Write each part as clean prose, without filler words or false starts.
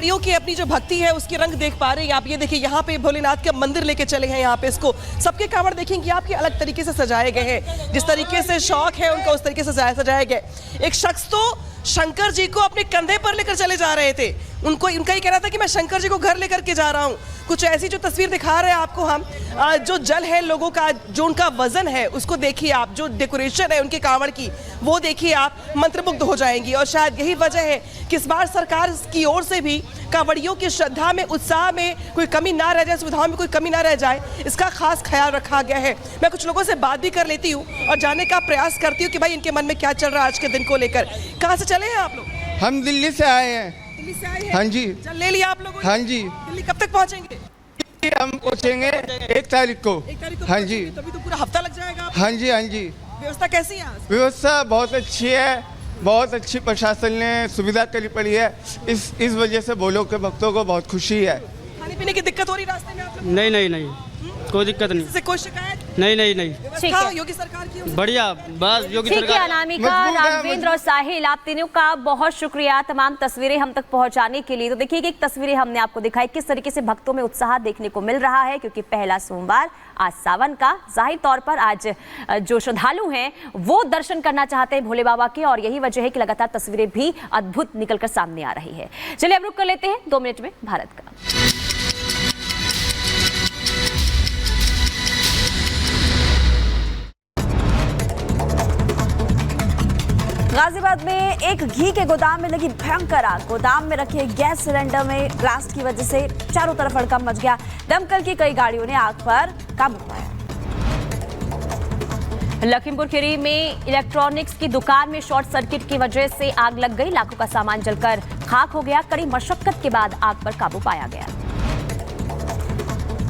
कांवड़ियों की अपनी जो भक्ति है उसकी रंग देख पा रहे हैं आप। ये देखिए यहाँ पे भोलेनाथ का मंदिर लेके चले हैं यहाँ पे, इसको सबके कांवड़ देखेंगे आपके अलग तरीके से सजाए गए हैं। जिस तरीके से शौक है उनका उस तरीके से सजाए गए। एक शख्स तो शंकर जी को अपने कंधे पर लेकर चले जा रहे थे, उनका ही कहना था कि मैं शंकर जी को घर लेकर के जा रहा हूँ। कुछ ऐसी जो तस्वीर दिखा रहे हैं आपको हम, जो जल है लोगों का, जो उनका वजन है उसको देखिए आप, जो डेकोरेशन है उनके कांवड़ की वो देखिए आप, मंत्रमुग्ध हो जाएंगी। और शायद यही वजह है कि इस बार सरकार की ओर से भी कांवड़ियों की श्रद्धा में, उत्साह में कोई कमी ना रह जाए, सुविधाओं में कोई कमी ना रह जाए, इसका खास ख्याल रखा गया है। मैं कुछ लोगों से बात भी कर लेती हूँ और जानने का प्रयास करती हूँ कि भाई इनके मन में क्या चल रहा है आज के दिन को लेकर। कहाँ से चले हैं आप लोग? हम दिल्ली से आए हैं। दिल्ली से आए हैं? हाँ जी। चल ले लिया आप लोगों ने? हाँ जी। दिल्ली कब तक पहुँचेंगे? हम पहुँचेंगे 1 तारीख को। 1 तारीख को? हाँ जी। तभी तो पूरा हफ्ता लग जाएगा आपको। हाँ जी, हाँ जी। व्यवस्था कैसी है आज? व्यवस्था बहुत अच्छी है, बहुत अच्छी प्रशासन ने सुविधा करी पड़ी है। इस वजह से भोले के भक्तों को बहुत खुशी है। खाने पीने की दिक्कत हो रही रास्ते में आप लोग? नहीं, कोई दिक्कत नहीं। इससे कोई शिकायत? नहीं। ठीक है। योगी सरकार की? बढ़िया, बस योगी ठीक है सरकार। अनामिका, राघवेंद्र और साहिल, आप तीनों का बहुत शुक्रिया तमाम तस्वीरें हम तक पहुंचाने के लिए। तो देखिए एक तस्वीरें हमने आपको दिखाई किस तरीके से भक्तों में उत्साह देखने को मिल रहा है, क्योंकि पहला सोमवार आज सावन का, जाहिर तौर पर आज जो श्रद्धालु हैं वो दर्शन करना चाहते हैं भोले बाबा के, और यही वजह है कि लगातार तस्वीरें भी अद्भुत निकलकर सामने आ रही है। चलिए अब रुक कर लेते हैं 2 मिनट में भारत का। गाजियाबाद में एक घी के गोदाम में लगी भयंकर आग। गोदाम में रखे गैस सिलेंडर में ब्लास्ट की वजह से चारों तरफ हड़कंप मच गया। दमकल की कई गाड़ियों ने आग पर काबू पाया। लखीमपुर खीरी में इलेक्ट्रॉनिक्स की दुकान में शॉर्ट सर्किट की वजह से आग लग गई। लाखों का सामान जलकर खाक हो गया। कड़ी मशक्कत के बाद आग पर काबू पाया गया।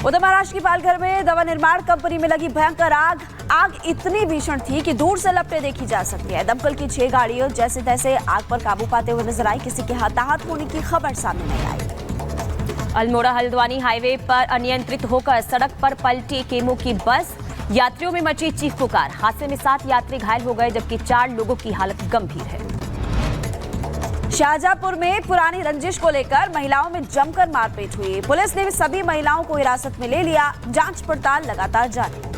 उधर महाराष्ट्र की पालघर में दवा निर्माण कंपनी में लगी भयंकर आग। आग इतनी भीषण थी कि दूर से लपटें देखी जा सकती है। दमकल की 6 गाड़ियां जैसे तैसे आग पर काबू पाते हुए नजर आई। किसी के हताहत होने की खबर सामने नहीं आई। अल्मोड़ा हल्द्वानी हाईवे पर अनियंत्रित होकर सड़क पर पलटी केमो की बस। यात्रियों में मची चीख पुकार। हादसे में 7 यात्री घायल हो गए, जबकि 4 लोगों की हालत गंभीर है। शाहजहांपुर में पुरानी रंजिश को लेकर महिलाओं में जमकर मारपीट हुई। पुलिस ने सभी महिलाओं को हिरासत में ले लिया। जांच पड़ताल लगातार जारी।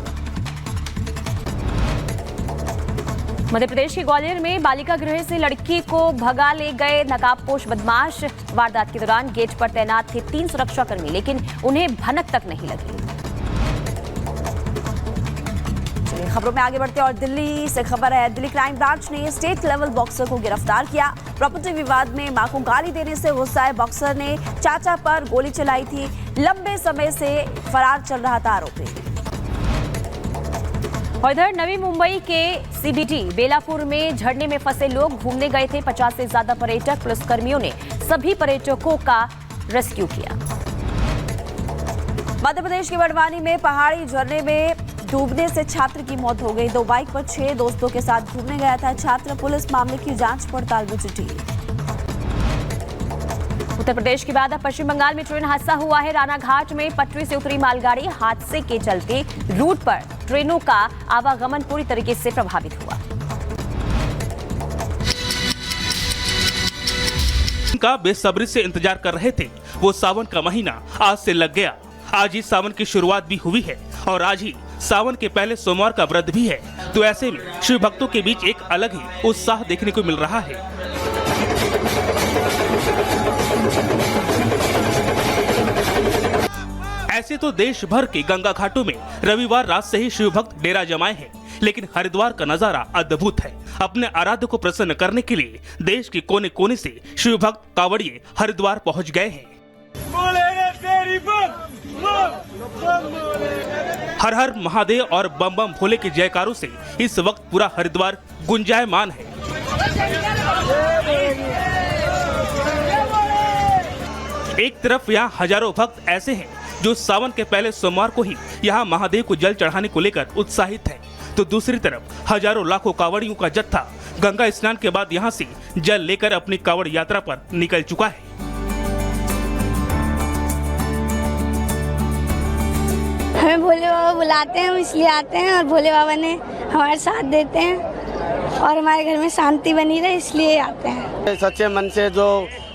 मध्य प्रदेश के ग्वालियर में बालिका गृह से लड़की को भगा ले गए नकाबपोश बदमाश। वारदात के दौरान गेट पर तैनात थे 3 सुरक्षाकर्मी, लेकिन उन्हें भनक तक नहीं लगी। चलिए खबरों में आगे बढ़ते हैं और दिल्ली से खबर है। दिल्ली क्राइम ब्रांच ने स्टेट लेवल बॉक्सर को गिरफ्तार किया। प्रॉपर्टी विवाद में मां को गाली देने से गुस्साए बॉक्सर ने चाचा पर गोली चलाई थी। लंबे समय से फरार चल रहा था आरोपी। और इधर नवी मुंबई के सीबीडी बेलापुर में झरने में फंसे लोग घूमने गए थे। 50 से ज्यादा पर्यटक, पुलिसकर्मियों ने सभी पर्यटकों का रेस्क्यू किया। मध्य प्रदेश के बड़वानी में पहाड़ी झरने में डूबने से छात्र की मौत हो गई। 2 बाइक पर 6 दोस्तों के साथ घूमने गया था छात्र। पुलिस मामले की जांच पड़ताल में जुटी। उत्तर प्रदेश के बाद अब पश्चिम बंगाल में ट्रेन हादसा हुआ है। रानाघाट में पटरी से उतरी मालगाड़ी। हादसे के चलते रूट पर ट्रेनों का आवागमन पूरी तरीके से प्रभावित हुआ। का बेसब्री से इंतजार कर रहे थे वो सावन का महीना आज से लग गया। आज ही सावन की शुरुआत भी हुई है और आज ही सावन के पहले सोमवार का व्रत भी है। तो ऐसे में शिव भक्तों के बीच एक अलग ही उत्साह देखने को मिल रहा है। ऐसे तो देश भर के गंगा घाटों में रविवार रात से ही शिव भक्त डेरा जमाए हैं, लेकिन हरिद्वार का नजारा अद्भुत है। अपने आराध्य को प्रसन्न करने के लिए देश के कोने कोने से शिव भक्त कांवड़िए हरिद्वार पहुंच गए हैं। हर हर महादेव और बम बम भोले के जयकारों से इस वक्त पूरा हरिद्वार गुंजायमान है। एक तरफ यहाँ हजारों भक्त ऐसे हैं जो सावन के पहले सोमवार को ही यहाँ महादेव को जल चढ़ाने को लेकर उत्साहित है, तो दूसरी तरफ हजारों लाखों कांवड़ियों का जत्था गंगा स्नान के बाद यहाँ से जल लेकर अपनी कांवड़ यात्रा पर निकल चुका है। हमें भोले बाबा बुलाते हैं, हम इसलिए आते हैं और भोले बाबा ने हमारे साथ देते हैं और हमारे घर में शांति बनी रहे इसलिए आते हैं। सच्चे मन से जो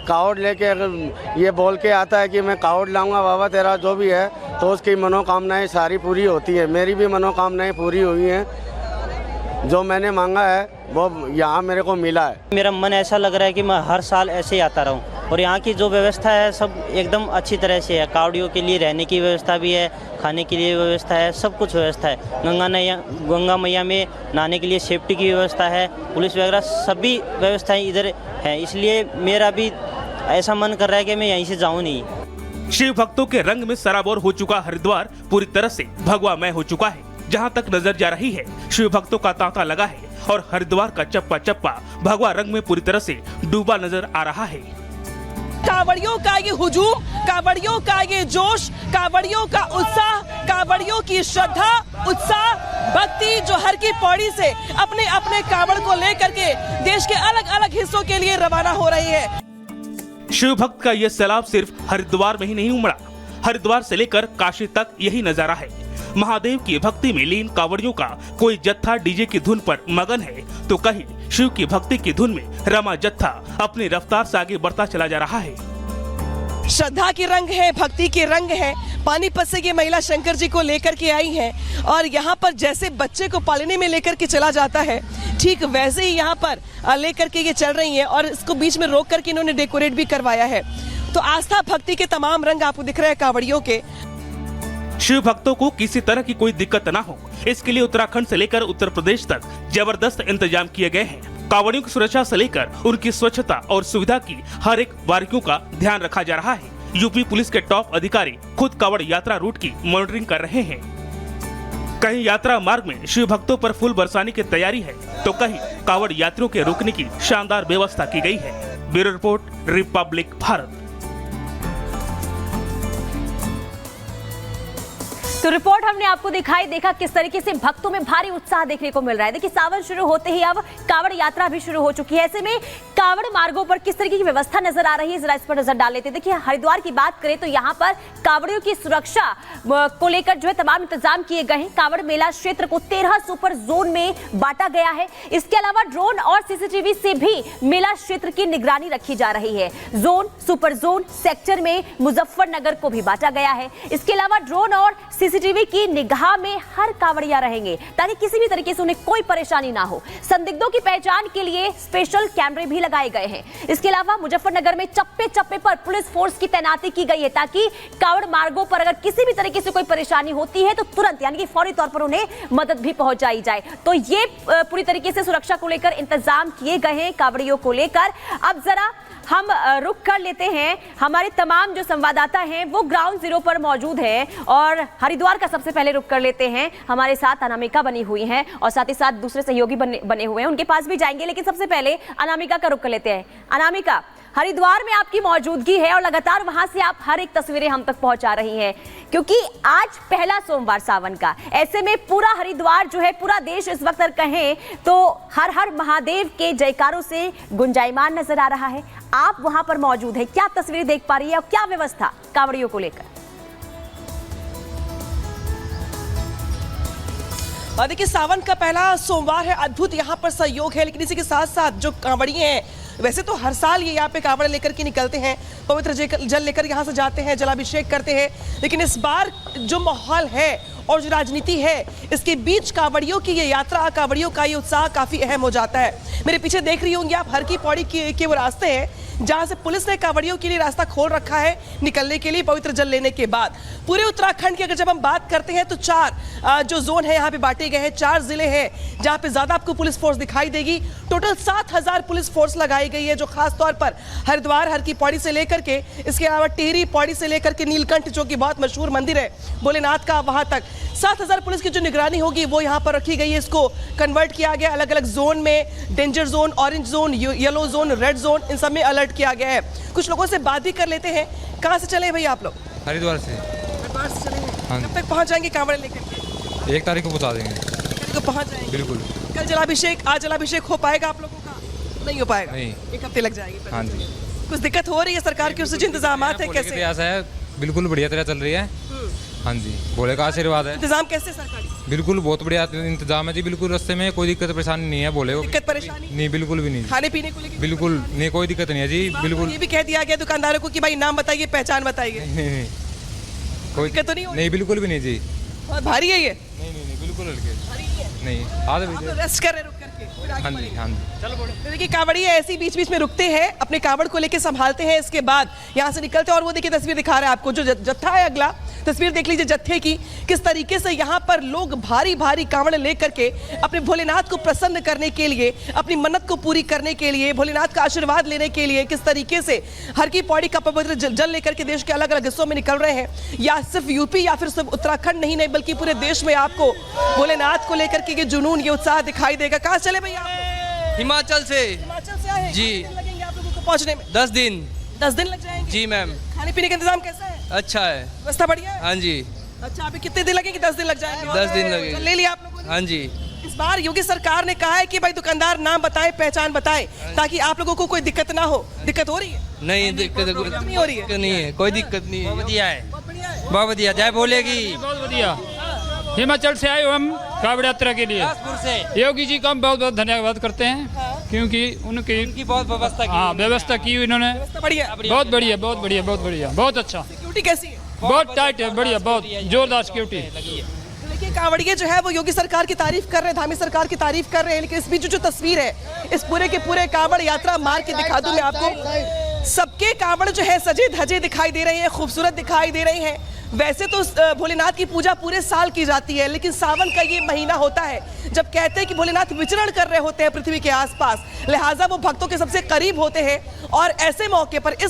कावड़ लेके अगर ये बोल के आता है कि मैं कावड़ लाऊंगा बाबा तेरा जो भी है, तो उसकी मनोकामनाएं सारी पूरी होती है। मेरी भी मनोकामनाएं पूरी हुई हैं, जो मैंने मांगा है वो यहाँ मेरे को मिला है। मेरा मन ऐसा लग रहा है कि मैं हर साल ऐसे ही आता रहूं, और यहाँ की जो व्यवस्था है सब एकदम अच्छी तरह से है। कावड़ियों के लिए रहने की व्यवस्था भी है, खाने के लिए व्यवस्था है, सब कुछ व्यवस्था है। गंगा मैया में नहाने के लिए सेफ्टी की व्यवस्था है, पुलिस वगैरह सभी व्यवस्थाएं इधर हैं। इसलिए मेरा भी ऐसा मन कर रहा है कि मैं यहीं से जाऊँ नहीं। शिव भक्तों के रंग में सराबोर हो चुका हरिद्वार पूरी तरह से भगवामय हो चुका है। जहाँ तक नजर जा रही है, शिव भक्तों का तांता लगा है और हरिद्वार का चप्पा चप्पा भगवा रंग में पूरी तरह से डूबा नजर आ रहा है। कांवड़ियों का ये हुजूम, कांवड़ियों का ये जोश, कांवड़ियों का उत्साह, कांवड़ियों की श्रद्धा, उत्साह, भक्ति जो हर की पौड़ी से अपने अपने कांवड़ को लेकर के देश के अलग अलग हिस्सों के लिए रवाना हो रही है। शिव भक्त का ये सैलाब सिर्फ हरिद्वार में ही नहीं उमड़ा, हरिद्वार से लेकर काशी तक यही नजारा है। महादेव की भक्ति में लीन कांवड़ियों का कोई जत्था डीजे की धुन पर मगन है, तो कहीं शिव की भक्ति की धुन में रमा जत्था अपनी रफ्तार से आगे बढ़ता चला जा रहा है। श्रद्धा के रंग है, भक्ति के रंग है। पानीपत से ये महिला शंकर जी को लेकर के आई है और यहाँ पर जैसे बच्चे को पालने में लेकर के चला जाता है, ठीक वैसे ही यहाँ पर लेकर के ये चल रही है और इसको बीच में रोक करके इन्होंने डेकोरेट भी करवाया है। तो आस्था भक्ति के तमाम रंग आपको दिख रहे हैं कांवड़ियों के। शिव भक्तों को किसी तरह की कोई दिक्कत ना हो, इसके लिए उत्तराखंड से लेकर उत्तर प्रदेश तक जबरदस्त इंतजाम किए गए हैं। कांवड़ियों की सुरक्षा से लेकर उनकी स्वच्छता और सुविधा की हर एक बारीकियों का ध्यान रखा जा रहा है। यूपी पुलिस के टॉप अधिकारी खुद कांवड़ यात्रा रूट की मॉनिटरिंग कर रहे हैं। कहीं यात्रा मार्ग में शिव भक्तों पर फूल बरसाने की तैयारी है, तो कहीं कांवड़ यात्रियों के रुकने की शानदार व्यवस्था की गई है। Bureau report, Republic Bharat. तो रिपोर्ट हमने आपको दिखाई, देखा किस तरीके से भक्तों में भारी उत्साह देखने को मिल रहा है। देखिए सावन शुरू होते ही अब कांवड़ यात्रा भी शुरू हो चुकी है। ऐसे में कांवड़ मार्गों पर किस तरीके की व्यवस्था नजर आ रही है, जरा इस पर नजर डाल लेते हैं। देखिए हरिद्वार की बात करें तो यहाँ पर कांवड़ियों की सुरक्षा को लेकर जो है तमाम इंतजाम किए गए हैं। कांवड़ मेला क्षेत्र को 13 सुपर जोन में बांटा गया है। इसके अलावा ड्रोन और सीसीटीवी से भी मेला क्षेत्र की निगरानी रखी जा रही है। जोन, सुपर जोन, सेक्टर में मुजफ्फरनगर को भी बांटा गया है। इसके अलावा ड्रोन और सीसीटीवी की निगाह में हर कांवड़िया रहेंगे ताकि किसी भी तरीके से उन्हें कोई परेशानी ना हो। संदिग्धों की पहचान के लिए स्पेशल कैमरे भी लगाए गए हैं। इसके अलावा मुजफ्फरनगर में चप्पे चप्पे पर पुलिस फोर्स की तैनाती की गई है ताकि कांवड़ मार्गों पर अगर किसी भी तरीके से कोई परेशानी होती है तो तुरंत यानी कि फौरी तौर पर उन्हें मदद भी पहुंचाई जाए। तो ये पूरी तरीके से सुरक्षा को लेकर इंतजाम किए गए हैं कांवड़ियों को लेकर। अब जरा हम रुक कर लेते हैं, हमारे तमाम जो संवाददाता हैं वो ग्राउंड जीरो पर मौजूद हैं और हरिद्वार का सबसे पहले रुक कर लेते हैं। हमारे साथ अनामिका बनी हुई हैं और साथ ही साथ दूसरे सहयोगी बने हुए हैं, उनके पास भी जाएंगे, लेकिन सबसे पहले अनामिका का रुक कर लेते हैं। अनामिका, हरिद्वार में आपकी मौजूदगी है और लगातार वहां से आप हर एक तस्वीरें हम तक पहुंचा रही हैं, क्योंकि आज पहला सोमवार सावन का, ऐसे में पूरा हरिद्वार जो है, पूरा देश इस वक्त कहें तो हर हर महादेव के जयकारों से गुंजायमान नजर आ रहा है। आप वहां पर मौजूद हैं, क्या तस्वीरें देख पा रही है और क्या व्यवस्था कांवड़ियों को लेकर? देखिए सावन का पहला सोमवार है, अद्भुत यहाँ पर सहयोग है, लेकिन इसी के साथ साथ जो कांवड़िए हैं, वैसे तो हर साल ये यहाँ पे कांवड़ लेकर के निकलते हैं, पवित्र जल लेकर यहाँ से जाते हैं, जलाभिषेक करते हैं, लेकिन इस बार जो माहौल है और जो राजनीति है, इसके बीच कांवड़ियों की ये यात्रा, कांवड़ियों का ये उत्साह काफी अहम हो जाता है। मेरे पीछे देख रही होंगी आप, हर की पौड़ी के वो रास्ते हैं जहां से पुलिस ने कांवड़ियों के लिए रास्ता खोल रखा है निकलने के लिए पवित्र जल लेने के बाद। पूरे उत्तराखंड की अगर जब हम बात करते हैं तो 4 जो जोन है यहाँ पे बांटे गए हैं, 4 जिले हैं जहाँ पे ज्यादा आपको पुलिस फोर्स दिखाई देगी। टोटल 7000 पुलिस फोर्स लगाई गई है, जो खास तौर पर हरिद्वार, हर की पौड़ी से लेकर के, इसके अलावा टिहरी पौड़ी से लेकर के नीलकंठ जो कि बहुत मशहूर मंदिर है भोलेनाथ का, वहां तक 7000 पुलिस की जो निगरानी होगी वो यहाँ पर रखी गई है। इसको कन्वर्ट किया गया अलग अलग जोन में, danger zone, orange zone, yellow zone, red zone, इन सब में अलर्ट किया गया है। कुछ लोगों से बात भी कर लेते हैं। कहाँ से चले भैया आप लोग? हरिद्वार से। हरिद्वार से चले हैं। हाँ। कब तक पहुँच जाएंगे कांवड़ लेकर के? 1 तारीख को पहुँचा देंगे। 1 तारीख को पहुँच जाएंगे। बिल्कुल। कल जलाभिषेक, आज जलाभिषेक हो पाएगा आप लोगों का? नहीं हो पाएगा। नहीं। 1 हफ्ते लग जाएगी। हाँ जी। कुछ दिक्कत हो रही है सरकार की ओर से? जो इंतजाम है कैसे? बिल्कुल बढ़िया तरह चल रही है। हाँ जी, भोले का आशीर्वाद है। इंतजाम कैसे सरकारी? बिल्कुल बहुत बढ़िया इंतजाम है जी, बिल्कुल रास्ते में कोई दिक्कत परेशानी नहीं है, बोले दिक्कत परेशानी नहीं, बिल्कुल भी नहीं, खाने पीने को लेकर बिल्कुल नहीं, कोई दिक्कत नहीं है जी, बिल्कुल ये भी कह दिया गया दुकानदारों को कि भाई नाम बताइए, पहचान बताइए, नहीं, कोई दिक्कत तो नहीं हो रही? नहीं, बिल्कुल भी नहीं जी, बहुत भारी है ये, नहीं, बिल्कुल हल्के नहीं, आधे आप रेस्ट कर रहे रुक करके, फिर आगे हाँ जी, बढ़ेंगे। हाँ जी। तो देखिए कावड़िए ऐसे बीच बीच में रुकते हैं, अपने कावड़ को लेके संभालते हैं, इसके बाद यहाँ से निकलते हैं। और वो देखिए तस्वीर दिखा रहा है आपको, जो जत्था है अगला तस्वीर देख लीजिए जत्थे की, किस तरीके से यहाँ पर लोग भारी भारी कावड़ लेकर के अपने भोलेनाथ को प्रसन्न करने के लिए, अपनी मन्नत को पूरी करने के लिए, भोलेनाथ का आशीर्वाद लेने के लिए किस तरीके से हर की पौड़ी का पवित्र जल लेकर के देश के अलग अलग हिस्सों में निकल रहे हैं। या सिर्फ यूपी या फिर सिर्फ उत्तराखंड नहीं बल्कि पूरे देश में आपको भोलेनाथ को लेकर के ये जुनून, ये उत्साह दिखाई देगा। कहाँ चले भैया आप? हिमाचल से हिमाचल से आए हैं? जी। कितने दिन लगेंगे आप लोगों को पहुंचने में? 10 दिन 10 दिन लग जाएंगे। जी मैम। खाने पीने का इंतजाम कैसा है? अच्छा है। व्यवस्था बढ़िया है? हाँ जी। अच्छा, अभी कितने दिन लगेंगे? 10 दिन लग जाएंगे। 10 दिन लगेंगे। तो ले लिया आप लोगों ने? हाँ जी। इस बार योगी सरकार ने कहा है कि भाई दुकानदार नाम बताएं, पहचान बताएं, ताकि आप लोगों को कोई दिक्कत ना हो। दिक्कत हो रही है? नहीं, दिक्कत नहीं हो रही है? नहीं है, कोई दिक्कत नहीं है। बढ़िया है, बहुत बढ़िया है। बहुत बढ़िया, जय बोलेगी। बहुत बढ़िया। हिमाचल से आए हो हम कावड़ यात्रा के लिए। योगी जी का हम बहुत बहुत धन्यवाद करते हैं, क्योंकि उनकी बहुत व्यवस्था की। हाँ, व्यवस्था की हुई इन्होंने, व्यवस्था बढ़िया है। बहुत बढ़िया, बहुत बढ़िया, बहुत बढ़िया, बहुत अच्छा, सिक्योरिटी कैसी है? बहुत टाइट है, बढ़िया, बहुत जोरदार सिक्योरिटी। तो देखिए कांवड़िए जो है वो योगी सरकार की तारीफ कर रहे हैं, धामी सरकार की तारीफ कर रहे हैं, लेकिन इस बीच जो तस्वीर है, इस पूरे के पूरे कांवड़ यात्रा मार के दिखा दूं मैं आपको। सबके कांवड़ जो है सजे धजे दिखाई दे रहे हैं, खूबसूरत दिखाई दे रहे हैं। वैसे तो भोलेनाथ की पूजा पूरे साल की जाती है, लेकिन सावन का ये महीना होता है जब कहते हैं कि भोलेनाथ विचरण कर रहे होते हैं पृथ्वी के आसपास, लिहाजा वो भक्तों के सबसे करीब होते हैं। और ऐसे मौके पर, इस